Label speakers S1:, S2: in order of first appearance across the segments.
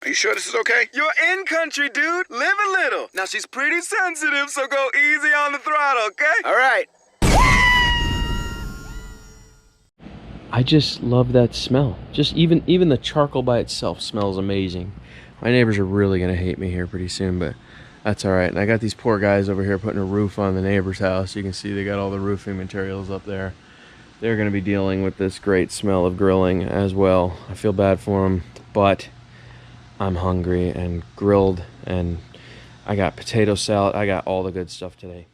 S1: Are you sure this is okay?
S2: You're in country, dude. Live a little. Now, she's pretty sensitive, so go easy on the throttle, okay?
S1: All right.
S3: I just love that smell. Just even the charcoal by itself smells amazing. My neighbors are really gonna hate me here pretty soon, but that's all right. And I got these poor guys over here putting a roof on the neighbor's house. You can see they got all the roofing materials up there. They're gonna be dealing with this great smell of grilling as well. I feel bad for them, but I'm hungry and grilled, and I got potato salad. I got all the good stuff today.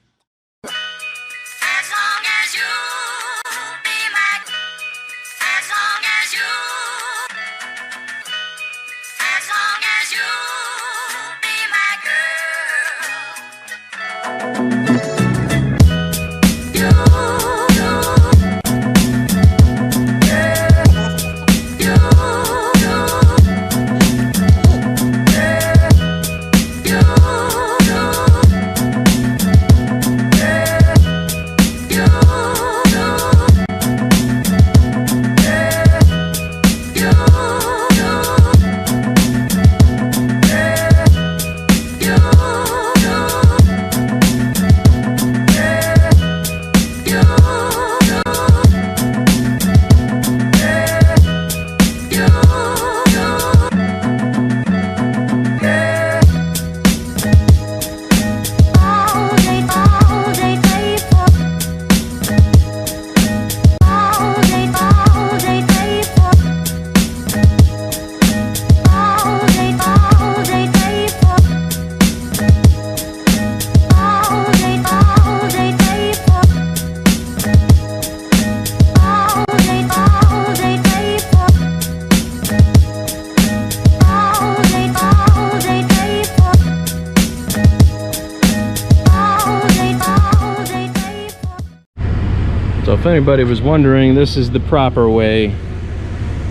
S3: So if anybody was wondering, this is the proper way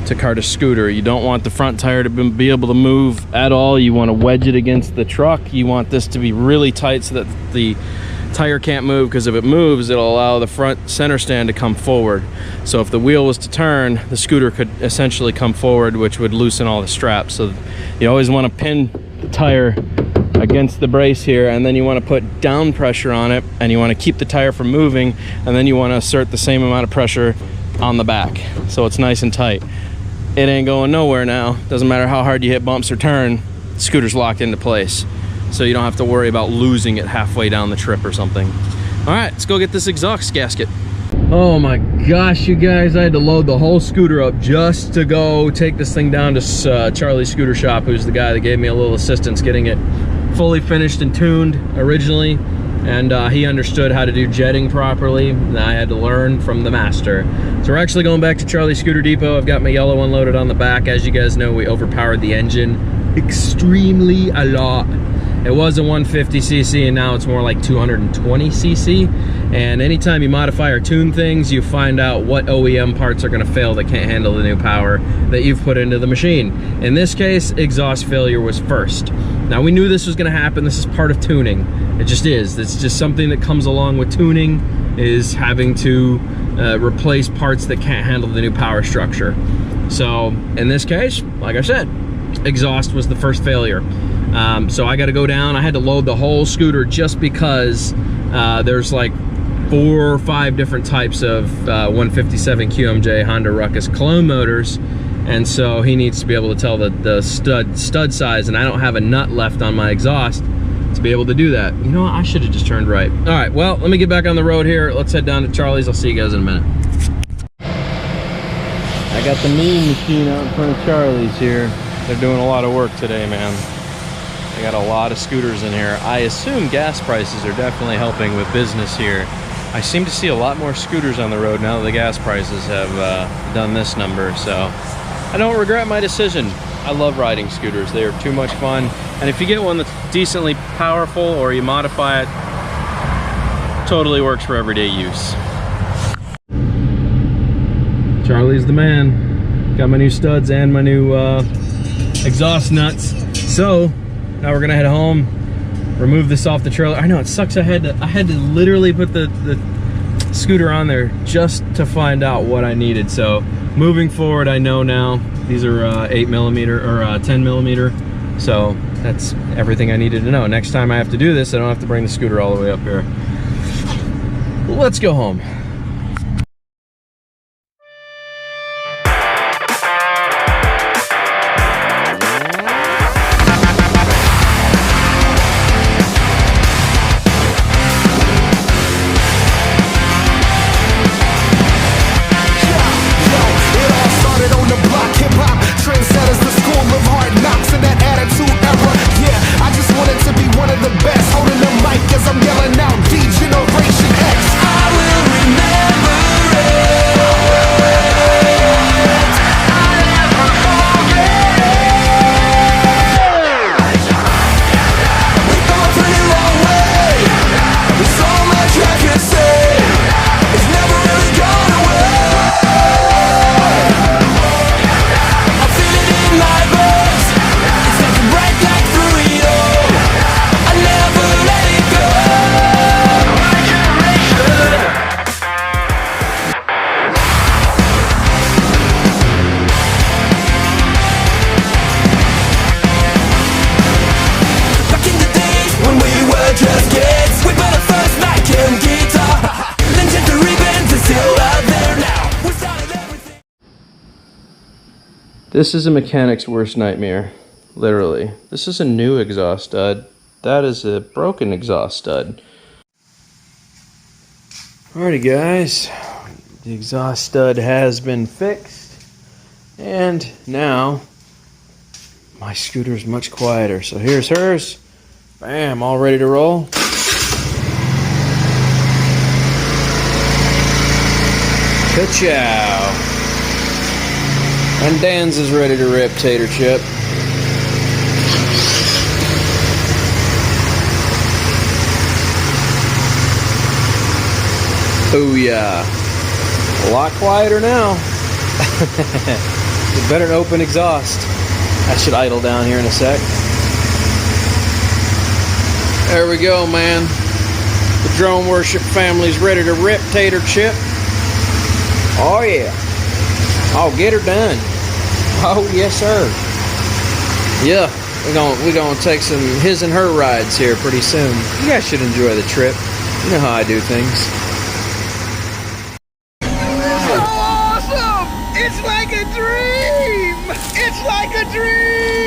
S3: to cart a scooter. You don't want the front tire to be able to move at all. You want to wedge it against the truck. You want this to be really tight so that the tire can't move, because if it moves, it'll allow the front center stand to come forward. So if the wheel was to turn, the scooter could essentially come forward, which would loosen all the straps. So you always want to pin the tire against the brace here, and then you want to put down pressure on it, and you want to keep the tire from moving, and then you want to assert the same amount of pressure on the back so it's nice and tight. It ain't going nowhere now. Doesn't matter how hard you hit bumps or turn, the scooter's locked into place, so you don't have to worry about losing it halfway down the trip or something. All right, let's go get this exhaust gasket. Oh my gosh, you guys, I had to load the whole scooter up just to go take this thing down to Charlie's Scooter Shop, who's the guy that gave me a little assistance getting it fully finished and tuned originally, and he understood how to do jetting properly, and I had to learn from the master. So we're actually going back to Charlie's Scooter Depot. I've got my yellow one loaded on the back. As you guys know, we overpowered the engine extremely a lot. It was a 150cc and now it's more like 220cc. And anytime you modify or tune things, you find out what OEM parts are gonna fail that can't handle the new power that you've put into the machine. In this case, exhaust failure was first. Now we knew this was gonna happen. This is part of tuning. It just is. It's just something that comes along with tuning, is having to replace parts that can't handle the new power structure. So in this case, like I said, exhaust was the first failure. So I got to go down. I had to load the whole scooter just because there's like 4 or 5 different types of 157 QMJ Honda Ruckus clone motors, and so he needs to be able to tell the stud size, and I don't have a nut left on my exhaust to be able to do that. You know what? I should have just turned right. All right, well, let me get back on the road here. Let's head down to Charlie's. I'll see you guys in a minute. I got the mean machine out in front of Charlie's here. They're doing a lot of work today, man. I got a lot of scooters in here. I assume gas prices are definitely helping with business here. I seem to see a lot more scooters on the road now that the gas prices have done this number, so I don't regret my decision. I love riding scooters. They are too much fun. And if you get one that's decently powerful or you modify it, totally works for everyday use. Charlie's the man. Got my new studs and my new exhaust nuts. So now we're gonna head home, remove this off the trailer. I know it sucks. I had to literally put the scooter on there just to find out what I needed. So moving forward, I know now These are 8 millimeter or 10 millimeter. So that's everything I needed to know. Next time I have to do this, I don't have to bring the scooter all the way up here. Let's go home. This is a mechanic's worst nightmare, literally. This is a new exhaust stud. That is a broken exhaust stud. Alrighty guys, the exhaust stud has been fixed, and now my scooter is much quieter. So here's hers. Bam, all ready to roll. Ka-chow. And Dan's is ready to rip, Tater Chip. Oh yeah. A lot quieter now. It's better than open exhaust. I should idle down here in a sec. There we go, man. The drone worship family's ready to rip, Tater Chip. Oh yeah. Oh, get her done. Oh yes, sir. Yeah, we're gonna take some his and her rides here pretty soon. You guys should enjoy the trip. You know how I do things.
S2: Awesome! It's like a dream! It's like a dream!